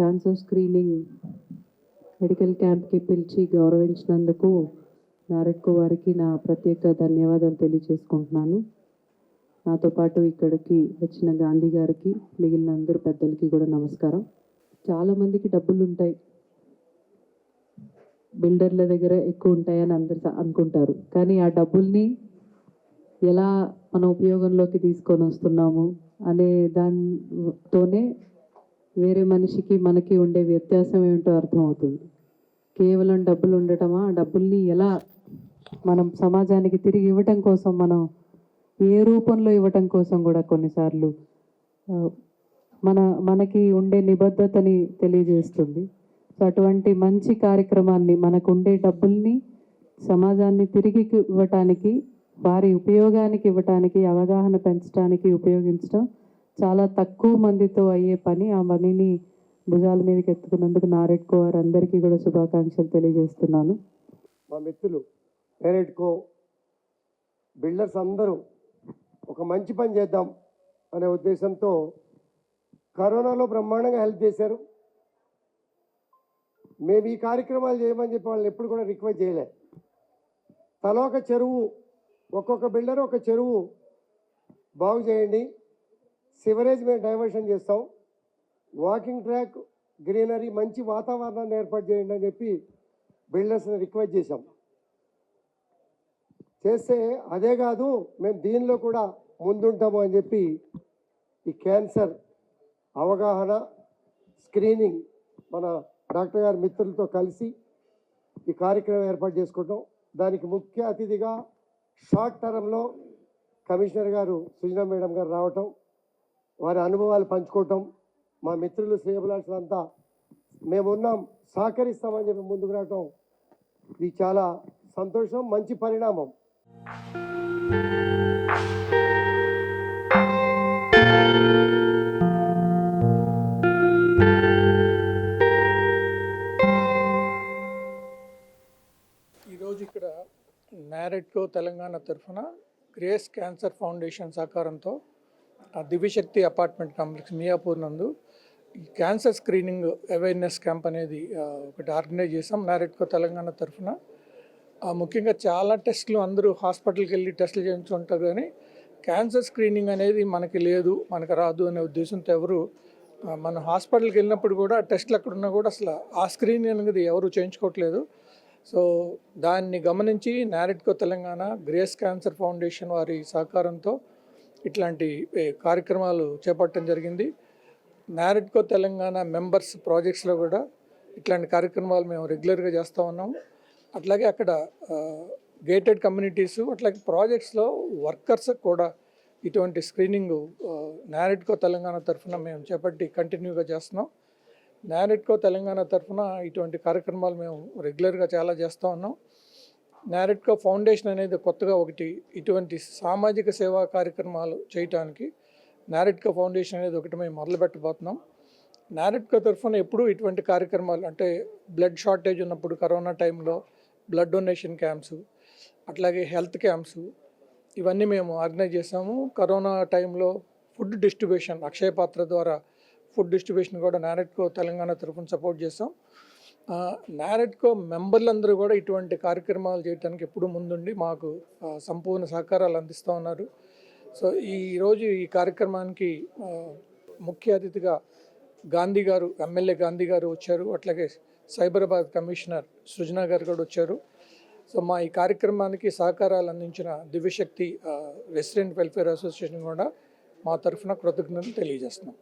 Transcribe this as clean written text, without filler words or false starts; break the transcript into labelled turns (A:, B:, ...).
A: Cancer screening medical క్యాంప్కి పిలిచి గౌరవించినందుకు నారెడ్కో వారికి నా ప్రత్యేక ధన్యవాదాలు తెలియజేసుకుంటున్నాను. నాతో పాటు ఇక్కడికి వచ్చిన గాంధీ గారికి, మిగిలిన అందరు పెద్దలకి కూడా నమస్కారం. చాలామందికి డబ్బులు ఉంటాయి, బిల్డర్ల దగ్గర ఎక్కువ ఉంటాయని అందరు అనుకుంటారు. కానీ ఆ డబ్బుల్ని ఎలా మన ఉపయోగంలోకి తీసుకొని వస్తున్నాము అనే దానితోనే వేరే మనిషికి మనకి ఉండే వ్యత్యాసం ఏమిటో అర్థమవుతుంది. కేవలం డబ్బులు ఉండటమా, డబ్బుల్ని ఎలా మనం సమాజానికి తిరిగి ఇవ్వటం కోసం, మనం ఏ రూపంలో ఇవ్వటం కోసం కూడా కొన్నిసార్లు మనకి ఉండే నిబద్ధతని తెలియజేస్తుంది. సో అటువంటి మంచి కార్యక్రమాన్ని, మనకు ఉండే డబ్బుల్ని సమాజాన్ని తిరిగి ఇవ్వటానికి, వారి ఉపయోగానికి ఇవ్వటానికి, అవగాహన పెంచడానికి ఉపయోగించడం చాలా తక్కువ మందితో అయ్యే పని. ఆ పనిని భుజాల మీదకి ఎత్తుకున్నందుకు నారెడ్కో వారు అందరికీ కూడా శుభాకాంక్షలు తెలియజేస్తున్నాను.
B: మా మిత్రులు నారెడ్కో బిల్డర్స్ అందరూ ఒక మంచి పని చేద్దాం అనే ఉద్దేశంతో కరోనాలో బ్రహ్మాండంగా హెల్ప్ చేశారు. మేము ఈ కార్యక్రమాలు చేయమని చెప్పి వాళ్ళని ఎప్పుడు కూడా రిక్వెస్ట్ చేయలే. తలా ఒక చెరువు, ఒక్కొక్క బిల్డర్ ఒక చెరువు బాగు చేయండి, సివరేజ్ మేము డైవర్షన్ చేస్తాం, వాకింగ్ ట్రాక్, గ్రీనరీ, మంచి వాతావరణాన్ని ఏర్పాటు చేయండి అని చెప్పి బిల్డర్స్ని రిక్వెస్ట్ చేశాం. చేస్తే అదే కాదు, మేము దీనిలో కూడా ముందుంటాము అని చెప్పి ఈ క్యాన్సర్ అవగాహన స్క్రీనింగ్ మన డాక్టర్ గారి మిత్రులతో కలిసి ఈ కార్యక్రమం ఏర్పాటు చేసుకుంటాం. దానికి ముఖ్య అతిథిగా షార్ట్ టర్మ్లో కమిషనర్ గారు సుజనా మేడం గారు రావటం, వారి అనుభవాలు పంచుకోవటం, మా మిత్రులు శ్రేయభిలాషులంతా మేమున్నాం, సహకరిస్తామని చెప్పి ముందుకు రావటం, ఇది చాలా సంతోషం, మంచి పరిణామం.
C: ఈరోజు ఇక్కడ నారెడ్కో తెలంగాణ తరఫున గ్రేస్ క్యాన్సర్ ఫౌండేషన్ సహకారంతో దివ్యశక్తి అపార్ట్మెంట్ కాంప్లెక్స్ మియాపూర్ నందు ఈ క్యాన్సర్ స్క్రీనింగ్ అవేర్నెస్ క్యాంప్ అనేది ఒకటి ఆర్గనైజ్ చేసాం నారెడ్కో తెలంగాణ తరఫున. ముఖ్యంగా చాలా టెస్టులు అందరూ హాస్పిటల్కి వెళ్ళి టెస్టులు చేయించుకుంటారు, కానీ క్యాన్సర్ స్క్రీనింగ్ అనేది మనకి లేదు, మనకు రాదు అనే ఉద్దేశంతో ఎవరు మన హాస్పిటల్కి వెళ్ళినప్పుడు కూడా టెస్టులు అక్కడ ఉన్నా కూడా అసలు ఆ స్క్రీనింగ్ అనేది ఎవరు చేయించుకోవట్లేదు. సో దాన్ని గమనించి NAREDCO Telangana grace cancer foundation వారి సహకారంతో ఇట్లాంటి కార్యక్రమాలు చేపట్టడం జరిగింది. నారెడ్కో తెలంగాణ మెంబర్స్ ప్రాజెక్ట్స్లో కూడా ఇట్లాంటి కార్యక్రమాలు మేము రెగ్యులర్గా చేస్తూ ఉన్నాము. అట్లాగే అక్కడ గేటెడ్ కమ్యూనిటీస్, అట్లాగే ప్రాజెక్ట్స్లో వర్కర్స్ కూడా ఇటువంటి స్క్రీనింగ్ నారెడ్కో తెలంగాణ తరఫున మేము చేపట్టి కంటిన్యూగా చేస్తున్నాం. నారెడ్కో తెలంగాణ తరఫున ఇటువంటి కార్యక్రమాలు మేము రెగ్యులర్గా చాలా చేస్తూ ఉన్నాం. నారెడ్కో ఫౌండేషన్ అనేది కొత్తగా ఒకటి ఇటువంటి సామాజిక సేవా కార్యక్రమాలు చేయటానికి నారెడ్కో ఫౌండేషన్ అనేది ఒకటి మేము మొదలు పెట్టబోతున్నాం. నారెడ్కో తరఫున ఎప్పుడూ ఇటువంటి కార్యక్రమాలు, అంటే బ్లడ్ షార్టేజ్ ఉన్నప్పుడు కరోనా టైంలో బ్లడ్ డొనేషన్ క్యాంప్స్, అట్లాగే హెల్త్ క్యాంప్స్, ఇవన్నీ మేము ఆర్గనైజ్ చేసాము. కరోనా టైంలో ఫుడ్ డిస్ట్రిబ్యూషన్, అక్షయ పాత్ర ద్వారా ఫుడ్ డిస్ట్రిబ్యూషన్ కూడా నారెడ్కో తెలంగాణ తరఫున సపోర్ట్ చేస్తాం. నారెడ్కో మెంబర్లందరూ కూడా ఇటువంటి కార్యక్రమాలు చేయడానికి ఎప్పుడు ముందుండి మాకు సంపూర్ణ సహకారాలు అందిస్తూ ఉన్నారు. సో ఈరోజు ఈ కార్యక్రమానికి ముఖ్య అతిథిగా గాంధీ గారు, ఎమ్మెల్యే గాంధీ గారు వచ్చారు, అట్లాగే సైబరాబాద్ కమిషనర్ సృజనా గారు కూడా వచ్చారు. సో మా ఈ కార్యక్రమానికి సహకారాలు అందించిన దివ్యశక్తి రెసిడెంట్ వెల్ఫేర్ అసోసియేషన్ కూడా మా తరఫున కృతజ్ఞతలు తెలియజేస్తున్నాం.